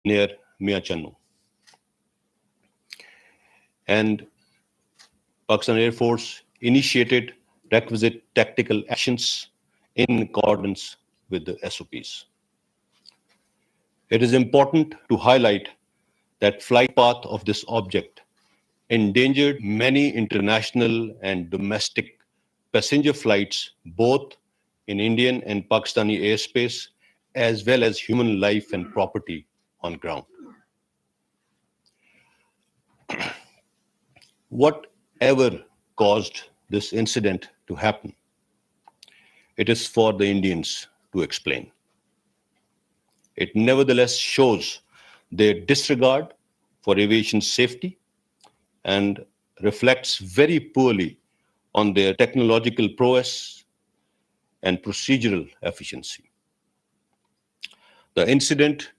near Miachanu. And Pakistan Air Force initiated requisite tactical actions in accordance with the SOPs. It is important to highlight that flight path of this object endangered many international and domestic passenger flights, both in Indian and Pakistani airspace, as well as human life and property on ground. Whatever caused this incident to happen, it is for the Indians to explain. It nevertheless shows their disregard for aviation safety and reflects very poorly on their technological prowess and procedural efficiency. The incident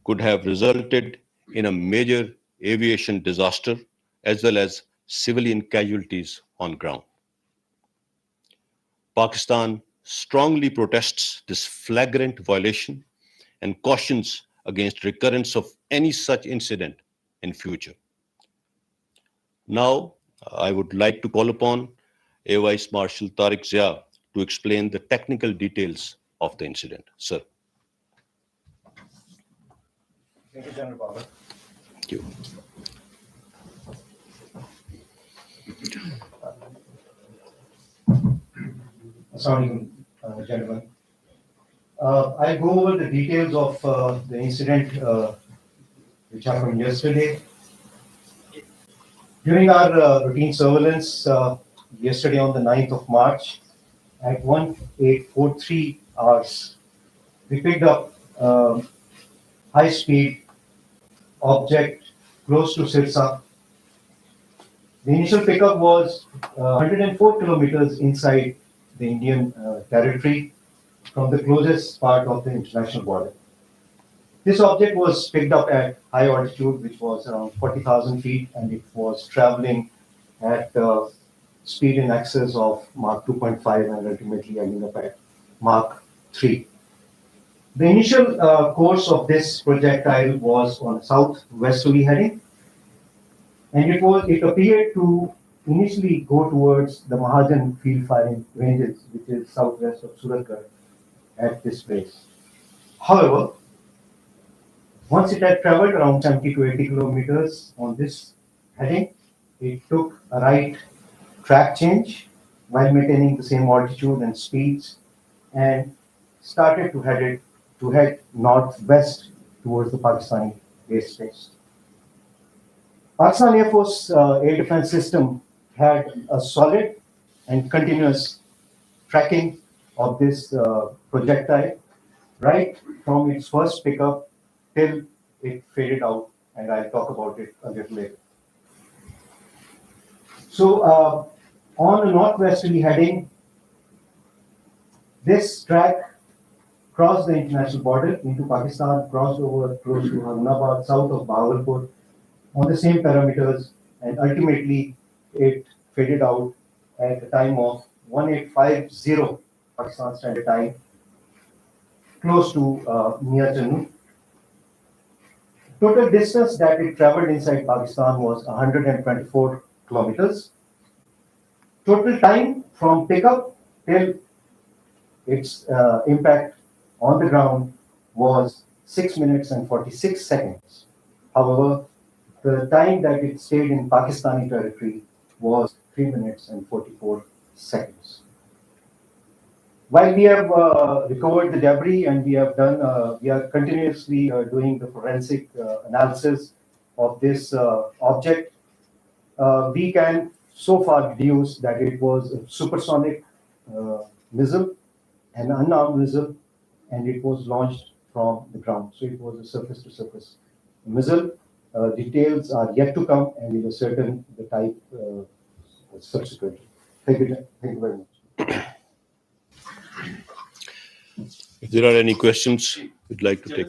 could have resulted in a major aviation disaster as well as civilian casualties on ground. Pakistan strongly protests this flagrant violation and cautions against recurrence of any such incident in future. Now, I would like to call upon Air Vice Marshal Tariq Zia to explain the technical details of the incident. Sir. Thank you, General Babar. Thank you. Assalamu alaikum, gentlemen. I'll go over the details of the incident which happened yesterday. During our routine surveillance yesterday on the 9th of March at 1843 hours, we picked up high-speed object close to Sirsa. The initial pickup was 104 kilometers inside the Indian territory from the closest part of the international border. This object was picked up at high altitude, which was around 40,000 feet, and it was traveling at speed in excess of Mach 2.5 and ultimately ending up at Mach 3. The initial course of this projectile was on southwesterly heading, and it appeared to initially go towards the Mahajan field firing ranges, which is southwest of Suratgarh at this place. However, once it had traveled around 70 to 80 kilometers on this heading, it took a right track change while maintaining the same altitude and speeds and started to head northwest towards the Pakistani airspace. Pakistan Air Force air defense system had a solid and continuous tracking of this projectile right from its first pickup till it faded out, and I'll talk about it a little later. So on a northwesterly heading, this track crossed the international border into Pakistan, crossed over close to Harunabad, south of Bahawalpur, on the same parameters, and ultimately it faded out at a time of 1850 Pakistan Standard Time, close to Miachanu. Total distance that it traveled inside Pakistan was 124 kilometers. Total time from pickup till its impact on the ground was 6 minutes and 46 seconds. However, the time that it stayed in Pakistani territory was 3 minutes and 44 seconds. While we have recovered the debris and we are continuously doing the forensic analysis of this object, we can so far deduce that it was a supersonic missile, an unarmed missile, and it was launched from the ground. So it was a surface-to-surface missile. Details are yet to come, and we will ascertain the type subsequently. Thank you very much. If there are any questions, we'd like to take.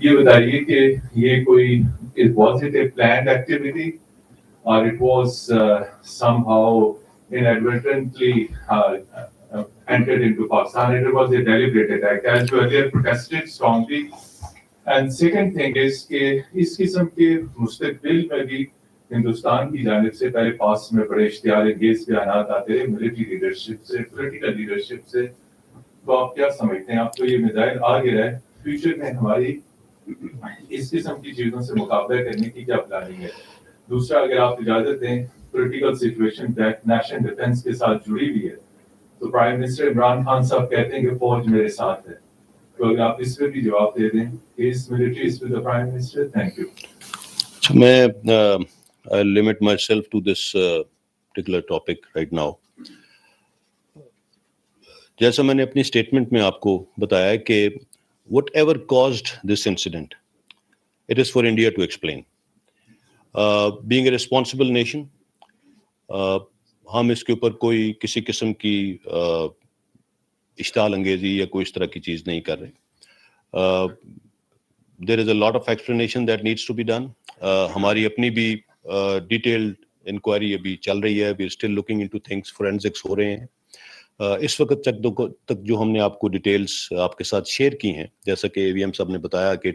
یہ بتائیے کہ یہ کوئی was it a planned activity or it was somehow inadvertently entered into Pakistan? It was a deliberate attack, as you earlier protested strongly. And second thing is کہ اس قسم کے مستقبل میں بھی ہندوستان کی جانب سے پہلے پاس میں بڑے اشتعال انگیز بیانات آتے رہے ملٹری لیڈرشپ سے, پولیٹیکل لیڈرشپ سے. تو آپ کیا سمجھتے ہیں, آپ کو یہ میزائل آ گیا ہے, فیوچر میں ہماری اس قسم کی چیزوں سے مقابلہ کرنے کی کیا پلاننگ ہے؟ دوسرا, اگر آپ اجازت دیں, پولیٹیکل سچویشن نیشنل ڈیفینس کے ساتھ جڑی ہوئی ہے, تو پرائم منسٹر عمران خان صاحب کہتے ہیں کہ فوج میرے ساتھ ہے. تو اگر آپ اس پہ بھی جواب دے دیں, is military is with the prime minister? Thank you. میں I'll limit myself to this particular topic right now. جیسا میں نے اپنی اسٹیٹمنٹ میں آپ کو بتایا کہ whatever caused this incident, it is for India to explain. Being a responsible nation, ہم اس کے اوپر کوئی کسی قسم کی اشتعال انگیزی یا کوئی اس طرح کی چیز نہیں کر رہے. There is a lot of explanation that needs to be done. ہماری اپنی بھی ڈیٹیلڈ انکوائری ابھی چل رہی ہے. We are still looking into things, forensics ہو رہے ہیں. اس وقت تک جو ہم نے آپ کو ڈیٹیلز آپ کے ساتھ شیئر کی ہیں, جیسا کہ وی ایم صاحب نے بتایا کہ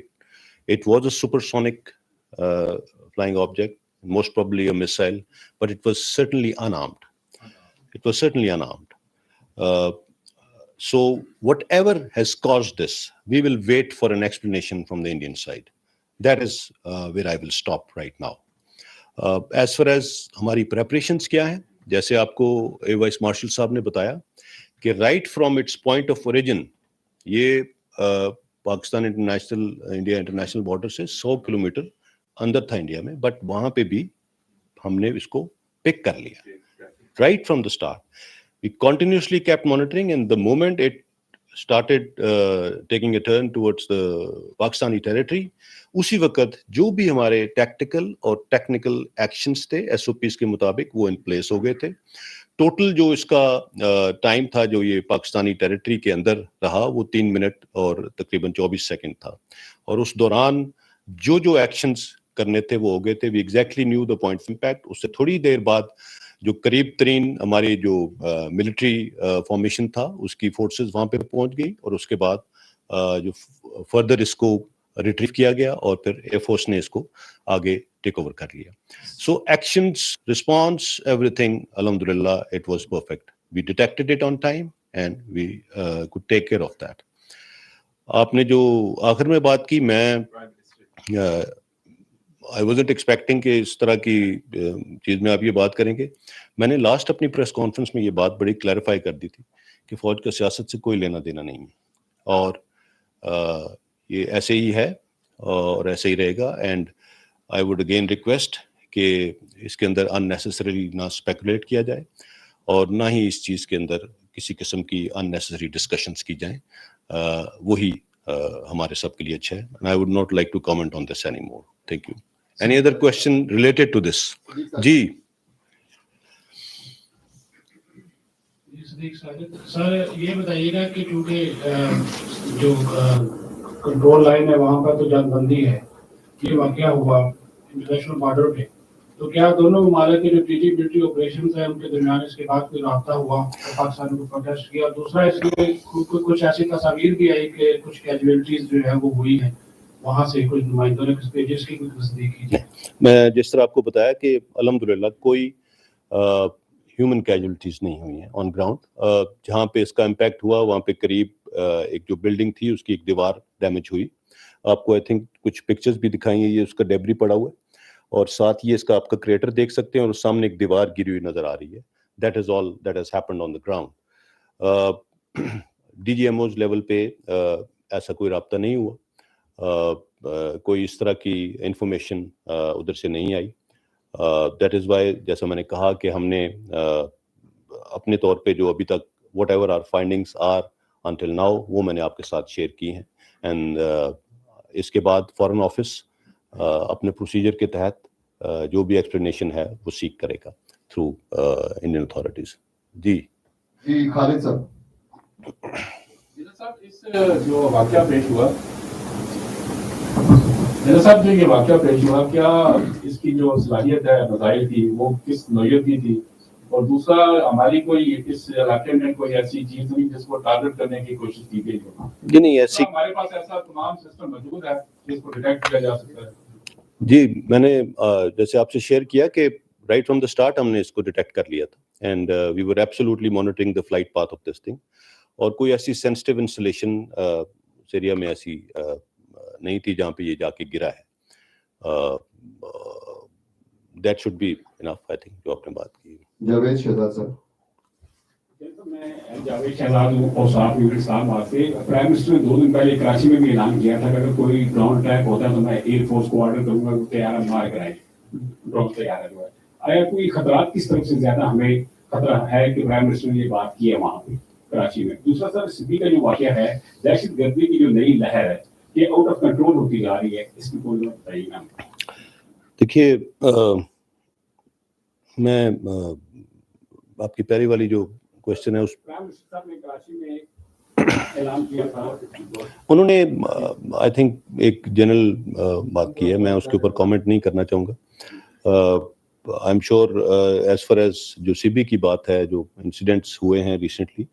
it was a supersonic flying object, most probably a missile, but it was certainly unarmed. It was certainly unarmed. So whatever has caused this, we will wait for an explanation from the Indian side. That is where I will stop right now. As far as ہماری preparations کیا ہیں, جیسے آپ کو vice marshal صاحب نے بتایا کہ right from its point of origin یہ پاکستان انڈیا انٹرنیشنل بارڈر سے 100 کلومیٹر اندر تھا انڈیا میں, بٹ وہاں پہ بھی ہم نے اس کو پک کر لیا right from the start. We continuously kept monitoring, and the moment it started taking a turn towards the Pakistani territory, اسی وقت جو بھی ہمارے ٹیکٹیکل اور ٹیکنیکل ایکشنز تھے ایس او پیز کے مطابق وہ ان پلیس ہو گئے تھے. ٹوٹل جو اس کا ٹائم تھا جو یہ پاکستانی ٹیریٹری کے اندر رہا وہ 3 منٹ اور تقریباً 24 سیکنڈ تھا, اور اس دوران جو ایکشنز کرنے تھے وہ ہو گئے تھے. We exactly knew the point of impact. اس سے تھوڑی دیر بعد جو قریب ترین ہماری جو ملٹری فارمیشن تھا اس کی فورسز وہاں پہ پہنچ گئی, اور اس کے بعد جو فردر اس کو ریٹریو کیا گیا اور پھر ایئر فورس نے اس کو آگے ٹیک اوور کر لیا. So actions, response, everything الحمد للہ it was perfect. We detected it on time and we could take care of that. آپ نے جو آخر میں بات کی, میں I wasn't expecting کہ اس طرح کی چیز میں آپ یہ بات کریں گے. میں نے لاسٹ اپنی پریس کانفرنس میں یہ بات بڑی کلیریفائی کر دی تھی کہ فوج کا سیاست سے کوئی لینا دینا نہیں ہے, اور یہ ایسے ہی ہے اور ایسے ہی رہے گا. And I would again request کہ اس کے اندر ان نیسسری نہ اسپیکولیٹ کیا جائے اور نہ ہی اس چیز کے اندر کسی قسم کی ان نیسسری ڈسکشنس کی جائیں. وہی ہمارے سب کے لیے اچھا ہے. And I would not like to comment on this anymore. Thank you. Any other question related to this? جی سر یہ بتائیے گا کہ چونکہ جو کنٹرول لائن ہے وہاں پر تو جنگ بندی ہے, یہ واقعہ ہوا انٹرنیشنل بارڈر پہ, تو کیا دونوں ممالک کے جو ملٹری آپریشنز ہیں ان کے درمیان اس کے بعد کوئی رابطہ ہوا اور پاکستان کو پروٹیسٹ کیا؟ دوسرا اس میں کچھ ایسی تصاویر بھی آئی کہ کچھ کیجویلٹیز جو ہے وہ ہوئی ہیں وہاں سے, کچھ نمائندوں نے کچھ پیجز کی کچھ تصدیق کی. میں جس طرح آپ کو بتایا کہ الحمدللہ کوئی ہیومن کیجولٹیز نہیں ہوئی ہیں آن گراؤنڈ. جہاں پہ اس کا امپیکٹ ہوا وہاں پہ قریب ایک جو بلڈنگ تھی اس کی ایک دیوار ڈیمیج ہوئی. آپ کو آئی تھنک کچھ پکچرز بھی دکھائیں گے, یہ اس کا ڈیبری پڑا ہوا ہے, اور ساتھ یہ اس کا آپ کا کریٹر دیکھ سکتے ہیں, اور سامنے ایک دیوار گری ہوئی نظر آ رہی ہے. That is all that has happened on the ground. D G M Os level پہ ایسا کوئی رابطہ نہیں ہوا, کوئی اس طرح کی انفارمیشن ادھر سے نہیں آئی. دیٹ از وائی جیسا میں نے کہا کہ ہم نے اپنے طور پہ جو ابھی تک whatever our findings are until now وہ میں نے آپ کے ساتھ شیئر کی ہیں. اینڈ اس کے بعد فارن آفس اپنے پروسیجر کے تحت جو بھی ایکسپلینیشن ہے وہ سیک کرے گا تھرو انڈین اتھارٹیز. جی جی خالد صاحب. صاحب اس جو واقعہ پیش ہوا میرا صاحب جو یہ واقعہ پیش ہوا کیا اس کی جو صلاحیت ہے میزائل کی وہ کس نوعیت کی تھی اور دوسرا ہماری کوئی اس علاقے میں کوئی ایسی چیز نہیں جس کو ٹارگیٹ کرنے کی کوشش کی گئی ہو؟ جی نہیں ایسی ہمارے پاس ایسا تمام سسٹم موجود ہے جس کو ڈیٹیکٹ کیا جا سکتا ہے. جی میں نے جیسے آپ سے شیئر کیا کہ رائٹ فرام دا اسٹارٹ ہم نے اس کو ڈیٹیکٹ کر لیا تھا and we were absolutely monitoring the flight path of this thing اور کوئی ایسی سینسٹیو انسٹالیشن اس ایریا میں ایسی نہیں تھی جہاں پہ یہ جا کے گرا ہے. That should be enough I think جو آپ نے بات کی. جاوید شہزاد سر. میں جاوید شہزاد ہوں اور صاحب صاحب بات سے پرائم منسٹر نے 2 دن پہلے کراچی میں بھی اعلان کیا تھا کہ اگر کوئی گراؤنڈ اٹیک ہوتا ہے تو میں ایئر فورس کو آرڈر کروں گا کہ تیار مار کرائیں ڈرون تیار ہے. آیا کوئی خطرات کس طرف سے زیادہ ہمیں خطرہ ہے کہ پرائم منسٹر نے یہ بات کی ہے وہاں پہ کراچی میں؟ دوسرا سر سبھی کا جو واقعہ ہے دہشت گردی کی جو نئی لہر ہے یہ آؤٹ آف کنٹرول ہوتی جا رہی ہے, اس کی کوئی بتائیے نا. دیکھیے میں آپ کی پہلی والی جو کوشچن ہے اس پرائم منسٹر صاحب نے کراچی میں اعلان کیا تھا, انہوں نے آئی تھنک ایک جنرل بات کی ہے, میں اس کے اوپر کامنٹ نہیں کرنا چاہوں گا. I am sure as far as جو سی بی کی بات ہے, جو انسیڈنٹس ہوئے ہیں ریسنٹلی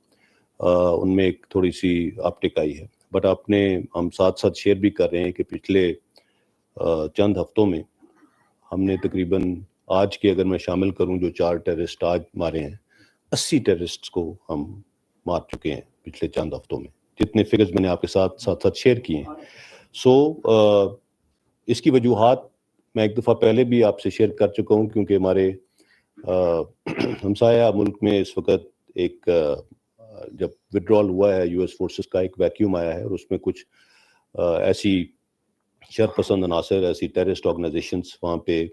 ان میں ایک تھوڑی سی اپٹیک آئی ہے, بٹ ہم ساتھ ساتھ شیئر بھی کر رہے ہیں کہ پچھلے چند ہفتوں میں ہم نے تقریباً آج کے اگر میں شامل کروں جو 4 ٹیررسٹ آج مارے ہیں 80 ٹیررسٹس کو ہم مار چکے ہیں پچھلے چند ہفتوں میں, جتنے فگرز میں نے آپ کے ساتھ ساتھ شیئر کیے ہیں. سو اس کی وجوہات میں ایک دفعہ پہلے بھی آپ سے شیئر کر چکا ہوں, کیونکہ ہمارے ہمسایہ ملک میں اس وقت ایک جب وڈرال ہوا ہے یو ایس فورسز کا ایک ویکیوم آیا ہے اور اس میں کچھ ایسی شر پسند عناصر, ایسی ٹیررسٹ آرگنائزیشنس وہاں پہ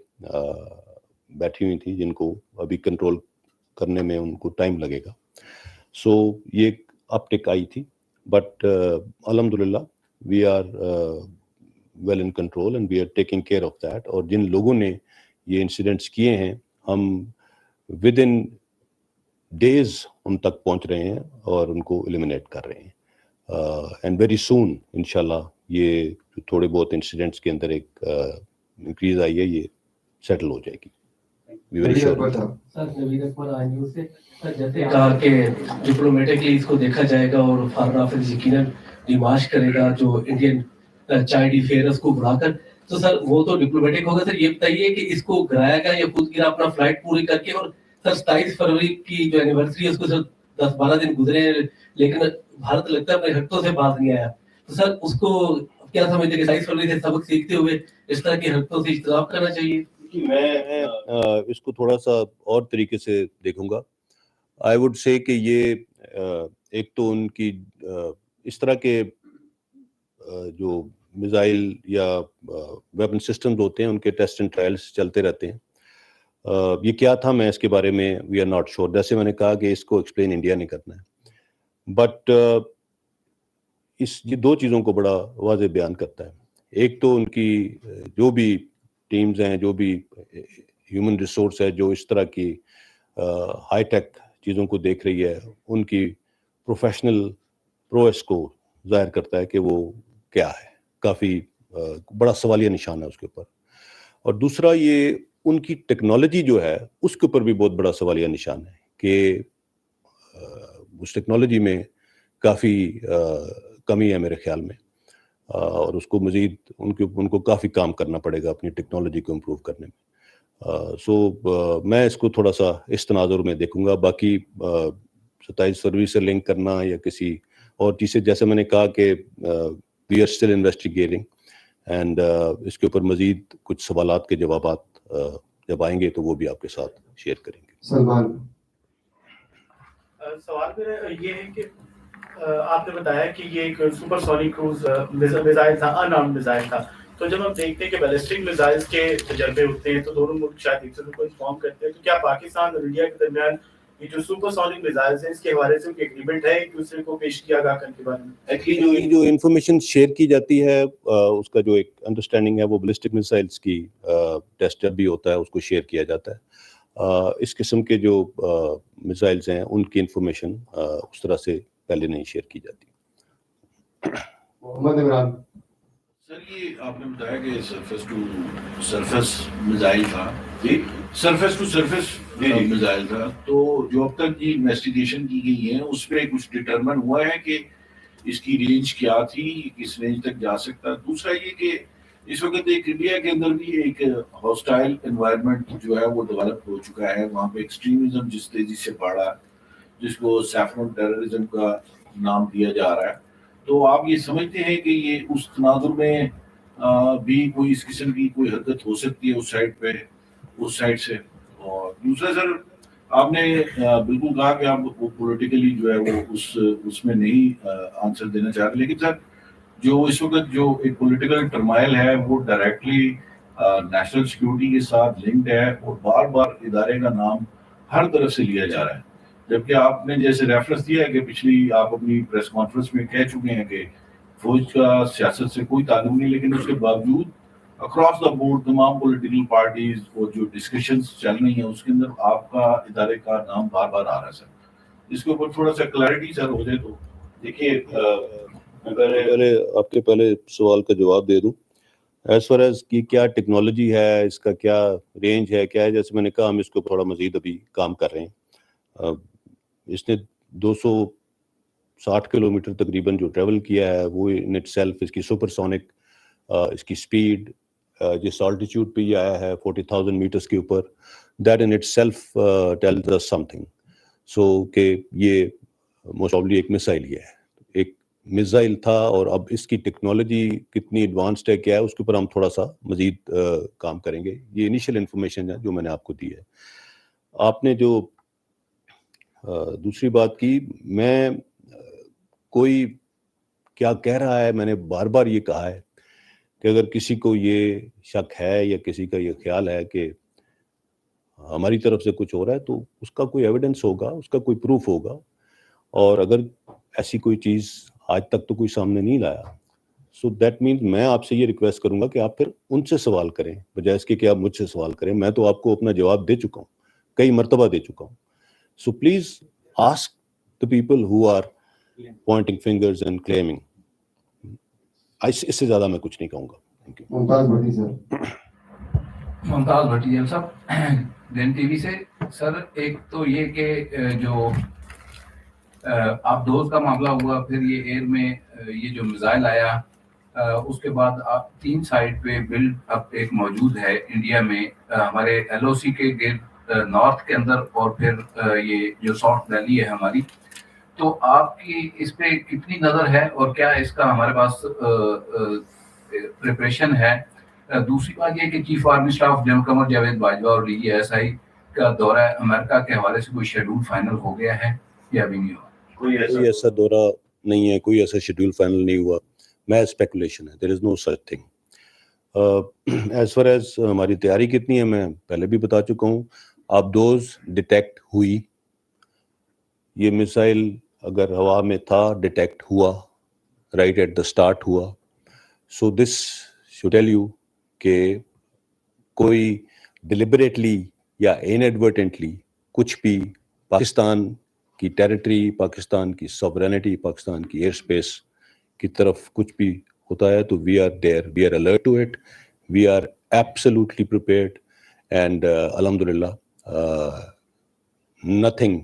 بیٹھی ہوئی تھیں جن کو ابھی کنٹرول کرنے میں ان کو ٹائم لگے گا. سو یہ ایک اپٹیک آئی تھی, بٹ الحمدللہ we are well in control and we are taking care of that. اور جن لوگوں نے یہ انسیڈنٹس کیے ہیں ہم ود ان ڈیز ان تک پہنچ رہے ہیں اور ان کو ایلیمینیٹ کر رہے ہیں. اینڈ ویری سون انشاءاللہ یہ تھوڑے بہت انسیڈنٹس کے اندر ایک انکریز آئی ہے, یہ سیٹل ہو جائے گی. سر نوید اکبر آئی نیوز سے جیسے کہا کہ ڈپلومیٹکلی اس کو دیکھا جائے گا اور فارن آفس یقیناً ڈیمارش کرے گا جو انڈین چائلڈ افیئرس کو بڑھا کر, تو سر وہ تو ڈپلومیٹک ہوگا. سر یہ بتائیے کہ اس کو گرایا گیا یا خود گرا اپنا فلائٹ پوری کر کے, اور سر 27 فروری کی جو اینیورسری ہے اس کو سر 10-12 دن گزرے ہیں لیکن بھارت لگتا ہے اپنے حرکتوں سے باز نہیں آیا, تو سر اس کو کیا سمجھتے کہ 27 فروری سے سبق سیکھتے ہوئے اس طرح کی حرکتوں سے اجتناب کرنا چاہیے؟ میں اس کو تھوڑا سا اور طریقے سے دیکھوں گا. آئی وڈ سے کہ یہ ایک تو ان کی اس طرح کے جو میزائل یا ویپن سسٹمز ہوتے ہیں ان کے ٹیسٹ اینڈ ٹرائلس چلتے رہتے ہیں. یہ کیا تھا میں اس کے بارے میں وی آر ناٹ شیور. جیسے میں نے کہا کہ اس کو ایکسپلین انڈیا نے کرنا ہے, بٹ یہ 2 چیزوں کو بڑا واضح بیان کرتا ہے. ایک تو ان کی جو بھی ٹیمز ہیں, جو بھی ہیومن ریسورس ہے جو اس طرح کی ہائی ٹیک چیزوں کو دیکھ رہی ہے, ان کی پروفیشنل پرویس کو ظاہر کرتا ہے کہ وہ کیا ہے, کافی بڑا سوالیہ نشان ہے اس کے اوپر. اور دوسرا یہ ان کی ٹیکنالوجی جو ہے اس کے اوپر بھی بہت بڑا سوالیہ نشان ہے کہ اس ٹیکنالوجی میں کافی کمی ہے میرے خیال میں, اور اس کو مزید ان کو کافی کام کرنا پڑے گا اپنی ٹیکنالوجی کو امپروو کرنے میں. سو میں اس کو تھوڑا سا اس تناظر میں دیکھوں گا. باقی 27 فروری سے لنک کرنا یا کسی اور چیز سے, جیسے میں نے کہا کہ we are still investigating and اس کے اوپر مزید کچھ سوالات کے جوابات جب آئیں گے تو وہ بھی آپ کے ساتھ شیئر کریں گے. سلمان. سوال میرا یہ ہے کہ آپ نے بتایا کہ یہ ایک سپر سونک کروز میزائل تھا, ان آرمڈ میزائل تھا. تو جب ہم دیکھتے ہیں کہ بیلسٹک میزائلز کے تجربے ہوتے ہیں تو دونوں ملک شاید ایک دوسرے کو انفارم کرتے ہیں, تو کیا پاکستان اور انڈیا کے درمیان یہ جو سپر سونک میزائلز ہیں اس کے حوالے سے ایک ایگریمنٹ ہے ایک دوسرے کو پیش کیا گیا کر کے بارے میں؟ ایکچولی جو انفارمیشن شیئر کی جاتی ہے اس کا جو ایک انڈرسٹینڈنگ ہے وہ بیلسٹک میزائلز کی ٹیسٹ جب بھی ہوتا ہے اس کو شیئر کیا جاتا ہے. اس قسم کے جو میزائلز ہیں ان کی انفارمیشن اس طرح سے پہلے نہیں شیئر کی جاتی. محمد عمران. سر یہ آپ نے بتایا کہ سرفیس ٹو سرفیس میزائل تھا، جی سرفیس ٹو سرفیس میزائل تھا، تو جو اب تک یہ انویسٹیگیشن کی گئی ہے اس میں کچھ ڈٹرمن ہوا ہے کہ اس کی رینج کیا تھی، کس رینج تک جا سکتا. دوسرا یہ کہ اس وقت ایک انڈیا کے اندر بھی ایک ہاسٹائل انوائرمنٹ جو ہے وہ ڈیولپ ہو چکا ہے، وہاں پہ ایکسٹریمزم جس تیزی سے بڑھا، جس کو سیفرون ٹیررزم کا نام دیا جا رہا ہے. تو آپ یہ سمجھتے ہیں کہ یہ اس تناظر میں بھی کوئی اس قسم کی کوئی حرکت ہو سکتی ہے اس سائڈ پہ، اس سائڈ سے؟ اور دوسرا سر، آپ نے بالکل کہا کہ آپ پولیٹیکلی جو ہے وہ اس میں نہیں آنسر دینا چاہتے، لیکن سر جو اس وقت جو ایک پولیٹیکل ٹرمائل ہے وہ ڈائریکٹلی نیشنل سیکیورٹی کے ساتھ لنکڈ ہے، اور بار بار ادارے کا نام ہر طرف سے لیا جا رہا ہے. جبکہ آپ نے جیسے ریفرنس دیا ہے کہ پچھلی آپ اپنی پریس کانفرنس میں کہہ چکے ہیں کہ فوج کا سیاست سے کوئی تعلق نہیں، لیکن اس کے باوجود اکراس دا بورڈ تمام پولیٹیکل پارٹیز اور جو ڈسکشنز چل رہی ہیں اس کے اندر آپ کا ادارے کا نام بار بار آ رہا ہے. سر اس کے اوپر تھوڑا سا کلیئرٹی سر ہو جائے تو. دیکھیے میں پہلے آپ کے پہلے سوال کا جواب دے دوں. ایز فار ایز کی کیا ٹیکنالوجی ہے، اس کا کیا رینج ہے، کیا ہے، جیسے میں نے کہا ہم اس کو تھوڑا مزید ابھی کام کر رہے ہیں. اس نے 260 کلومیٹر تقریباً جو ٹریول کیا ہے وہ ان اٹ سیلف، اس کی سپر سونک، اس کی اسپیڈ، جس آلٹیچیوڈ پہ یہ آیا ہے 40,000 میٹرز کے اوپر، that in itself tells us something. So کہ یہ موسٹ پروبلی ایک میسائل ہی ہے، ایک میزائل تھا، اور اب اس کی ٹیکنالوجی کتنی ایڈوانسڈ ہے کیا ہے اس کے اوپر ہم تھوڑا سا مزید کام کریں گے. یہ انیشیل انفارمیشن ہے جو میں نے آپ کو دی ہے. آپ نے جو دوسری بات کی، میں کوئی کیا کہہ رہا ہے، میں نے بار بار یہ کہا ہے کہ اگر کسی کو یہ شک ہے یا کسی کا یہ خیال ہے کہ ہماری طرف سے کچھ ہو رہا ہے تو اس کا کوئی ایویڈنس ہوگا، اس کا کوئی پروف ہوگا. اور اگر ایسی کوئی چیز آج تک تو کوئی سامنے نہیں لایا، سو دیٹ مینس میں آپ سے یہ ریکویسٹ کروں گا کہ آپ پھر ان سے سوال کریں بجائے اس کے کہ آپ مجھ سے سوال کریں. میں تو آپ کو اپنا جواب دے چکا ہوں، کئی مرتبہ دے چکا ہوں. So please ask the people who are pointing fingers and claiming. اس سے زیادہ میں کچھ نہیں کہوں گا. Thank you. Mumtaz Bhatti sir. Mumtaz Bhatti جیل صاحب دین ٹی وی سے. سر ایک تو یہ کہ جو آپ دوز کا معاملہ ہوا، پھر یہ ایئر میں یہ جو میزائل آیا، اس کے بعد آپ 3 سائٹ پہ بلڈ اپ ایک موجود ہے انڈیا میں، ہمارے ایل او سی کے گرد نارتھ کے اندر، اور پھر یہ جو ساؤتھ ویلی ہے ہماری. تو آپ کی اس پہ کتنی نظر ہے، اور کیا اس کا ہمارے پاس پریپریشن ہے؟ دوسری بات یہ کہ chief army staff general Qamar Javed Bajwa اور ڈی جی ایس آئی کا دورہ امریکہ کے حوالے سے کوئی شیڈول فائنل ہو گیا ہے یا ابھی نہیں ہوا؟ کوئی ایسا دورہ نہیں ہے، کوئی ایسا شیڈول فائنل نہیں ہوا. میں اسپیکولیشن ہے، there is no such thing. As far as ہماری تیاری کتنی ہے میں پہلے بھی بتا چکا ہوں. آپ دوز ڈیٹیکٹ ہوئی، یہ میسائل اگر ہوا میں تھا ڈیٹیکٹ ہوا، رائٹ ایٹ دا اسٹارٹ ہوا. سو دس شوڈ ٹیل یو کہ کوئی ڈیلیبریٹلی یا انیڈورٹنٹلی کچھ بھی پاکستان کی ٹیریٹری، پاکستان کی سوورینٹی، پاکستان کی ایئر اسپیس کی طرف کچھ بھی ہوتا ہے تو we are there, we are alert to it, we are absolutely prepared, and الحمد للہ nothing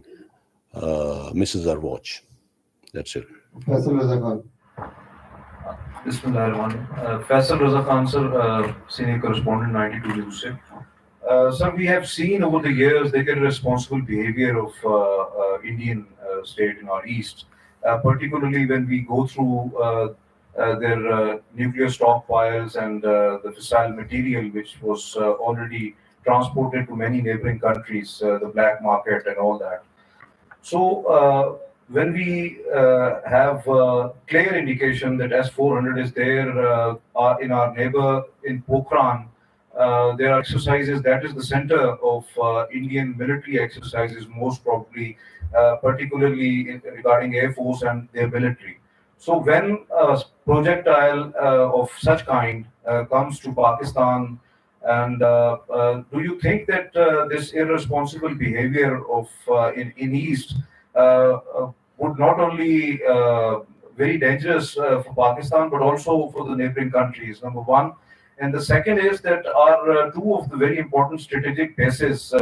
misses our watch. That's it. Faisal Raza Khan. بسم اللہ الرحمن الرحیم. Faisal Raza Khan sir, senior correspondent 92 News سے. Sir, we have seen over the years the irresponsible behavior of Indian state in our east, particularly when we go through their nuclear stockpiles and the fissile material which was already transported to many neighboring countries, the black market and all that. So when we have clear indication that S-400 is there in our neighbor in Pokhran, there are exercises that is the center of Indian military exercises, most probably, particularly regarding Air Force and their military. So when a projectile of such kind comes to Pakistan, and do you think that this irresponsible behavior of in East would not only very dangerous for Pakistan, but also for the neighboring countries. Number one. And the second is that our two of the very important strategic bases,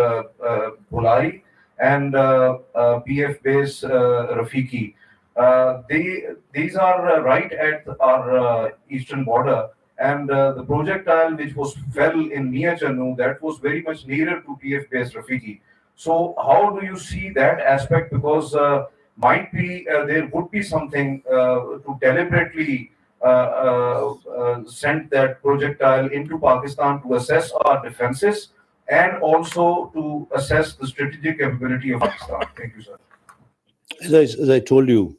Bolari and PF base Rafiki, these are right at our eastern border. And the projectile which fell in Mia Channu, that was very much nearer to PF base Rafiki. So how do you see that aspect? Because might be there would be something to deliberately send that projectile into Pakistan to assess our defenses and also to assess the strategic capability of Pakistan. Thank you, sir. As I told you,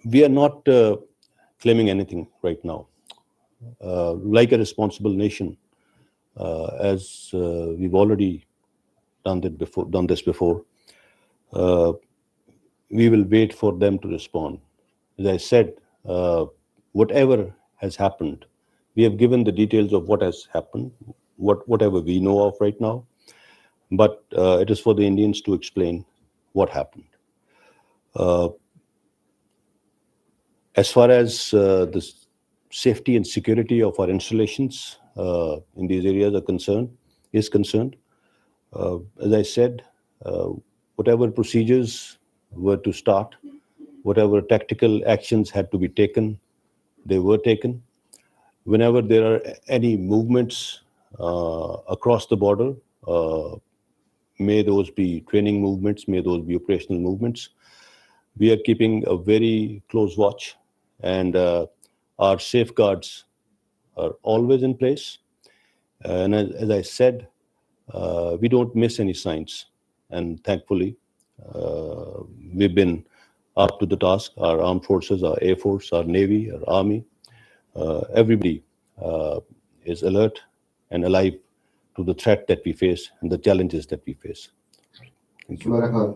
we are not claiming anything right now. Like a responsible nation, as we've already done this before, we will wait for them to respond. As I said, whatever has happened, we have given the details of what has happened, whatever we know of right now, but it is for the Indians to explain what happened. As far as the safety and security of our installations in these areas is concerned, as I said, whatever procedures were to start, whatever tactical actions had to be taken, they were taken. Whenever there are any movements across the border, may those be training movements, may those be operational movements, we are keeping a very close watch, and our safeguards are always in place. And as I said, we don't miss any signs. And thankfully, we've been up to the task. Our armed forces, our Air Force, our Navy, our Army, everybody is alert and alive to the threat that we face and the challenges that we face. Thank you.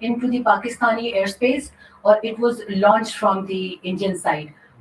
into the Pakistani airspace or it was launched from the Indian side,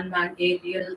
unmanned aerial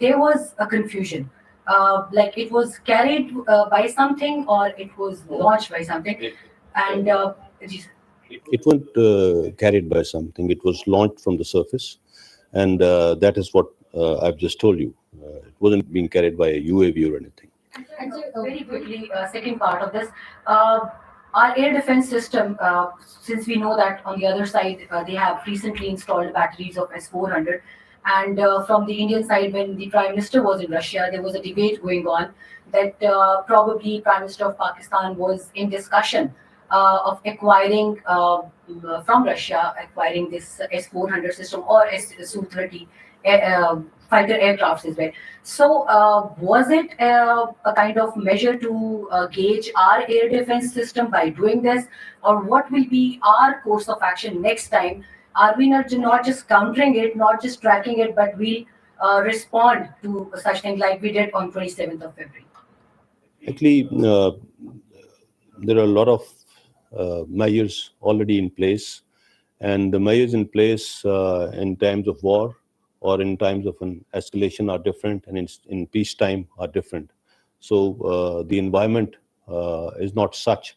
there was a confusion, like it was carried by something or it was launched by something, and it wasn't carried by something. It was launched from the surface, and that is what I've just told you. It wasn't being carried by a UAV or anything. And so very quickly, second part of this, our air defense system, since we know that on the other side they have recently installed batteries of S-400, and from the Indian side, when the Prime Minister was in Russia, there was a debate going on that probably Prime Minister of Pakistan was in discussion of acquiring from Russia, acquiring this S-400 system or Su-30 fighter aircrafts as well. So was it a kind of measure to gauge our air defense system by doing this, or what will be our course of action next time? Are we not just countering it, not just tracking it, but we'll respond to such things like we did on 27th of February? Actually, there are a lot of measures already in place, and the measures in place in times of war or in times of an escalation are different, and in peacetime are different. So the environment is not such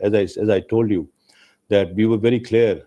as I told you that we were very clear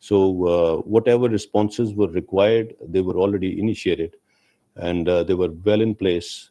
So whatever responses were required, they were already initiated, and they were well in place.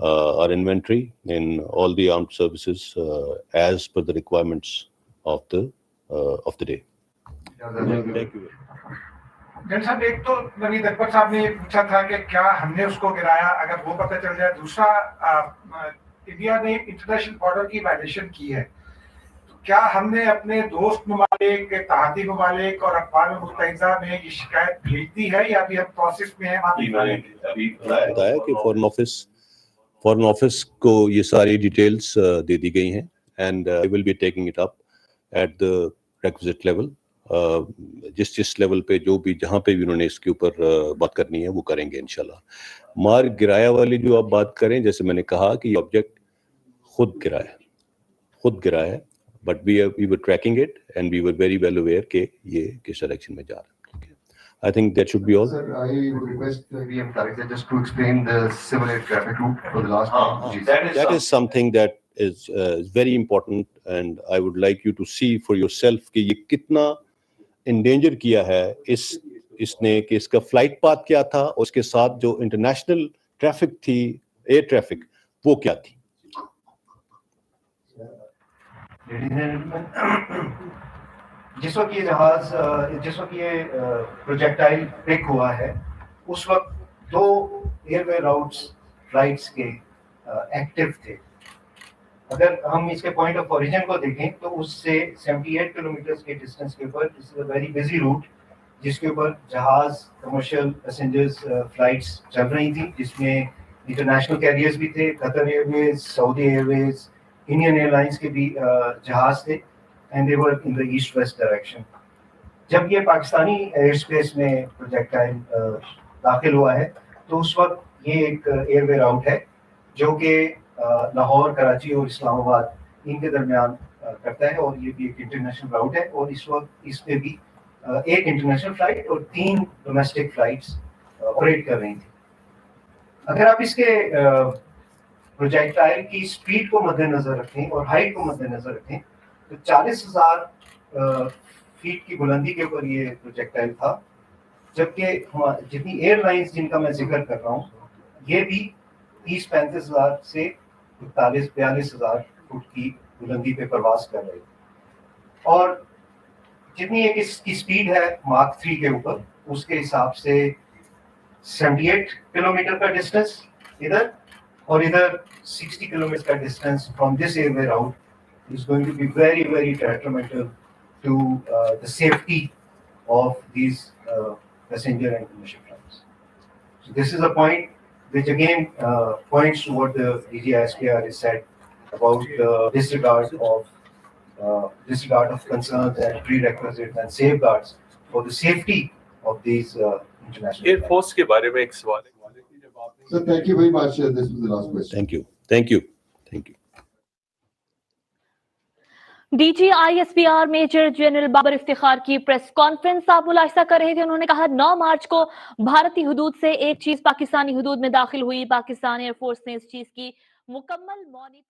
our inventory in all the armed services as per the requirements of the day. Thank you. Thank you. جن صاحب ایک تو نوید اکبر صاحب نے یہ پوچھا تھا کہ کیا ہم نے اس کو گرایا، اگر وہ پتہ چل جائے. دوسرا انڈیا نے انٹرنیشنل بارڈر کی وائلیشن کی ہے، کیا ہم نے اپنے دوست ممالک، اتحادی ممالک اور اقوام متحدہ میں یہ شکایت بھیج دی ہے یا ابھی ہم پروسیس میں ہیں؟ بتایا کہ فورن آفس کو یہ ساری ڈیٹیلز دے دی گئی ہیں and I will be taking it up at the requisite level. جس لیول پہ جو بھی جہاں پہ بھی انہوں نے اس کے اوپر بات کرنی ہے وہ کریں گے انشاءاللہ. مار گرایا والی جو آپ بات کریں، جیسے میں نے کہا کہ یہ آبجیکٹ خود گرا ہے but we were tracking it and we were very well aware کہ یہ کس ڈائریکشن میں جا رہا ہے. I think that should be all. Sir, I would request VM Clarissa just to explain the civil air traffic route for the last time. That is something that is very important and I would like you to see for yourself کہ یہ کتنا endanger کیا ہے اس نے، کہ اس کا flight path کیا تھا اور اس کے ساتھ جو انٹرنیشنل ٹریفک تھی، ایئر ٹریفک، وہ کیا تھی. جس وقت یہ پروجیکٹائل پک ہوا ہے اس وقت 2 ایئر وے راؤٹس فلائٹس کے ایکٹیو تھے. اگر ہم اس کے پوائنٹ آف اوریجن کو دیکھیں تو اس سے 78 کلومیٹرز کے ڈسٹینس کے اوپر دس از اے ویری بزی روٹ جس کے اوپر جہاز، کمرشل پیسنجرز فلائٹس چل رہی تھیں، جس میں انٹرنیشنل کیریئرز بھی تھے، قطر ایئر ویز، سعودی ایئر ویز، انڈین ایئر لائنس کے بھی جہاز تھے and they were in the east-west direction. جب یہ پاکستانی ایئر اسپیس میں پروجیکٹائل داخل ہوا ہے تو اس وقت یہ ایک ایئر وے راؤٹ ہے جو کہ لاہور، کراچی اور اسلام آباد ان کے درمیان کرتا ہے، اور یہ بھی ایک انٹرنیشنل راؤٹ ہے. اور اس وقت اس پہ بھی ایک انٹرنیشنل فلائٹ اور 3 ڈومیسٹک فلائٹس آپریٹ کر رہی تھیں. اگر آپ اس کے پروجیکٹائل کی اسپیڈ کو مد نظر رکھیں اور ہائٹ کو مد نظر رکھیں تو 40,000 فیٹ کی بلندی کے اوپر یہ پروجیکٹائل تھا، جبکہ جتنی ایئر لائنس جن کا میں ذکر کر رہا ہوں یہ بھی 30-35,000 سے 42,000 فٹ کی بلندی پہ پرواز کر رہے. اور جتنی ایک اس کی اسپیڈ ہے ماک 3 کے اوپر، اس کے حساب سے 78 کلومیٹر کا ڈسٹینس ادھر اور ادھر 60 کلومیٹر کا distance from this airway route is going to be very, very detrimental to the safety of these passenger and commercial flights. So this is a point which again points to what the DG ISPR has said about disregard of concerns and prerequisites and safeguards for the safety of these international Air Force کے بارے میں ایک سوال ہے. Sir, thank you very much. This was the last question. Thank you. D G I S P R major general Babar Iftikhar کی press conference آپ ملاحظہ کر رہے تھے. انہوں نے کہا 9 مارچ کو بھارتی حدود سے ایک چیز پاکستانی حدود میں داخل ہوئی. پاکستان ایئر فورس نے اس چیز کی مکمل مانیٹرنگ